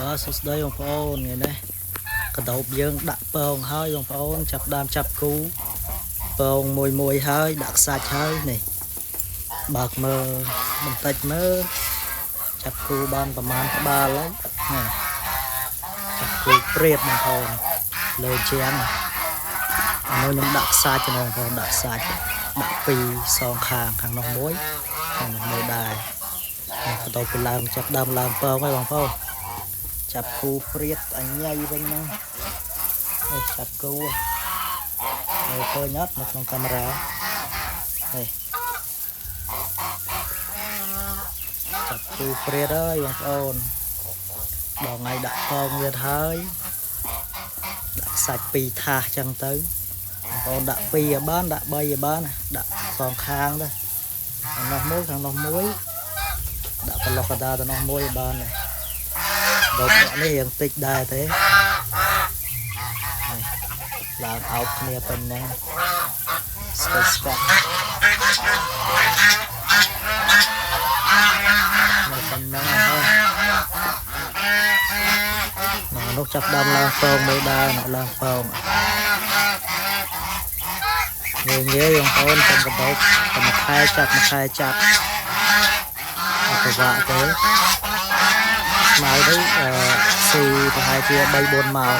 Sốt đây ông phôn ngày này cái đầu dương đặt bông hơi ông phôn chập đam chập cú bông mùi mùi hơi đặt sạch hơi này bạc mơ mình tạch mơ chập cú banประมาณ 3 lấy này chập cú priệt ông phôn lời chén nó nhóm đặt sạch cho ông phôn đặt sạch đặt pì son khang khang nòng muối khang mùi đài cái đầu bị làm chập đam làm bông với ông phôn chập cú priệt anh nhây bên nhau chập cú cơ nhát một con camera đây chập cú priệt ơiបងប្អូនដល់ថ្ងៃដាក់កងវាហើយដាក់សាច់ពីរថាសចឹងទៅបងប្អូនដាក់2ឲ្យបានដាក់3ឲ្យបានដាក់សងខាងទៅខាងនោះមួយខាងនោះមួយដាក់ប្រឡោះកដាទៅនោះមួយឲ្យបានដែរដល់នេះរៀងតិចដែរទេឡើងអោបគ្នាប៉ុណ្ណឹងស្គស្កាត់មកប៉ុណ្ណឹងហើយមកនោះចាប់ដើមឡើងពងមួយដែរមកឡើងពងងាយបងប្អូនចាំកដោបតែមួយខែចាប់អត់ពិបាកទេស្មៅនេះស៊ីប្រហែលជា3 4 ម៉ោង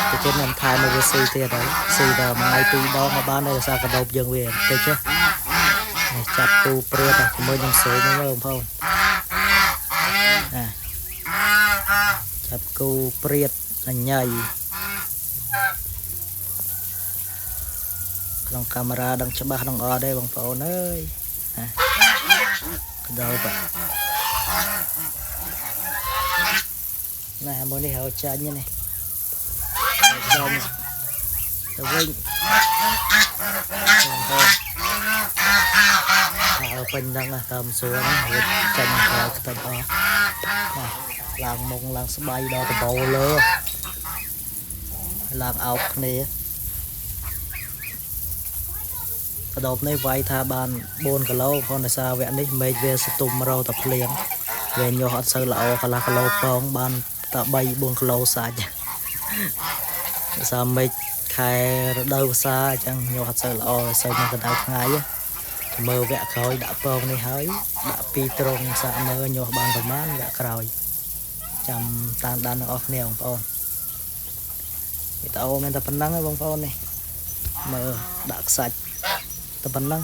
ទៅជិះខ្ញុំថែមកវាស៊ីទៀតហើយស៊ីដល់មួយថ្ងៃ 2 ដងក៏បានដែរដោយសារកដោបយើងវាតិចទេចាប់គូព្រាតជាមួយនឹងស្រួយហ្នឹងបងប្អូនចាប់គូព្រាតអញ្ញៃក្នុងកាមេរ៉ាដឹងច្បាស់ក្នុងអត់ទេបងប្អូនអើយកដោបមួយនេះហៅចាញ់នេះចូលទៅវិញហើយពេញហ្នឹងតាមសួរហ្នឹងចាញ់ក្រៅខ្ទេចអស់ឡើងមុងឡើងស្បៃដល់ដបោលើឡើងអោបគ្នាកដោបនេះវាយថាបាន4 គីឡូផងដោយសារវគ្គនេះមេឃវាស្ទុំរោតែភ្លៀងវាញាស់អត់សូវល្អកន្លះគីឡូពងបានតែ3 4 គីឡូសាច់ដោយសារមេឃខែរដូវវស្សាអញ្ចឹងញាស់អត់សូវល្អសូវនៅកណ្ដៅថ្ងៃមើលវគ្គក្រោយដាក់ពងនេះហើយដាក់2 ត្រង់សាកមើលញាស់បានប្រមាណវគ្គក្រោយចាំតាមដានទាំងអស់គ្នាបងប្អូនវីដេអូមានតែប៉ុណ្្នឹងឯងបងប្អូននេះមើលដាក់ខ្សាច់តែប៉ុណ្្នឹង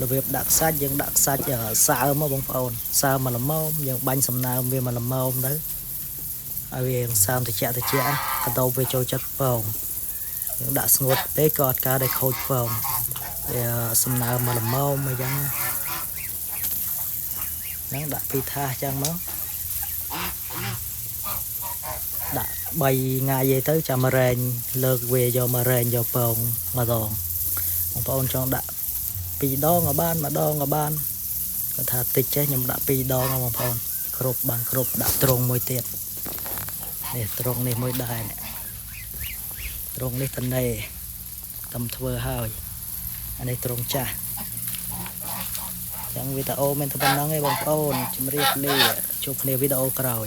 របៀបដាក់ខ្សាច់យើងដាក់ខ្សាច់សើមមកបងប្អូនសើមមកល្មមយើងបាញ់សំណើមវាមកល្មមទៅឲ្យវាសើមត្រជាក់កដោបវាចូលចិត្តពងយើងដាក់ស្ងួតពេកក៏អត់កើតឲ្យខូចពងវាសំណើមមកល្មមអញ្ចឹងហ្នឹងដាក់ពីថាសអញ្ចឹងមកដាក់3 ថ្ងៃទៅចាំរែងលើកវាយកមករែងយកពងម្ដងបងប្អូនចង់ដាក់2 ដងក៏បាន1 ដងក៏បានគាត់ថាតិចចេះខ្ញុំដាក់2 ដងបងប្អូនគ្រប់បានគ្រប់ដាក់ត្រង់មួយទៀតនេះត្រង់នេះមួយដែរត្រង់នេះតនេតាមធ្វើហើយអានេះត្រង់ចាស់ចឹងវីដេអូមានតែប៉ុណ្្នឹងឯងបងប្អូនជម្រាបលាជួបគ្នាវីដេអូក្រោយ